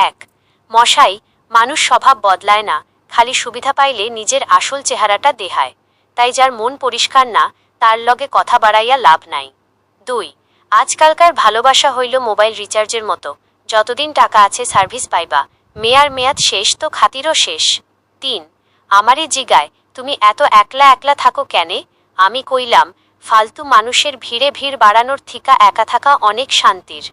এক, মশাই, মানুষ স্বভাব বদলায় না, খালি সুবিধা পাইলে নিজের আসল চেহারাটা দেখায়। তাই যার মন পরিষ্কার না, তার লগে কথা বাড়াইয়া লাভ নাই। দুই, আজকালকার ভালোবাসা হইল মোবাইল রিচার্জের মতো, যতদিন টাকা আছে সার্ভিস পাইবা, মেয়াদ শেষ তো খাতিরও শেষ। তিন, আমারই জিগায় তুমি এত একলা একলা থাকো কেনে? আমি কইলাম, ফালতু মানুষের ভিড়ে ভিড় বাড়ানোর থিকা একা থাকা অনেক শান্তির।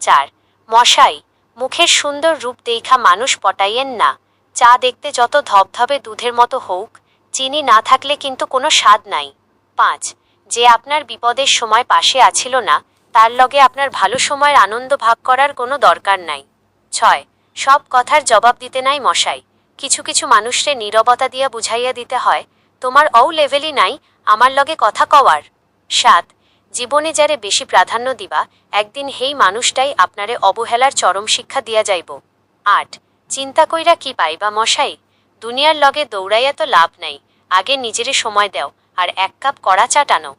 চার, মশাই, মুখের সুন্দর রূপ দেইখা মানুষ পটাইয়েন না। চা দেখতে যত ধবধবে দুধের মতো হোক, চিনি না থাকলে কিন্তু কোনো স্বাদ নাই। পাঁচ, যে আপনার বিপদের সময় পাশে আছিল না, তার লগে আপনার ভালো সময়ের আনন্দ ভাগ করার কোনো দরকার নাই। ছয়, সব কথার জবাব দিতে নাই মশাই, কিছু কিছু মানুষরে নীরবতা দিয়া বুঝাইয়া দিতে হয়, তোমার লেভেলই নাই আমার লগে কথা কওয়ার। সাত, জীবনে যারে বেশি প্রাধান্য দিবা, একদিন হেই মানুষটাই আপনারে অবহেলার চরম শিক্ষা দিয়া যাইব। আট, চিন্তা কইরা কি পাইবা মশাই? দুনিয়ার লগে দৌড়াইয়া তো লাভ নাই, আগে নিজেরে সময় দেও আর এক কাপ কড়া চা টানো।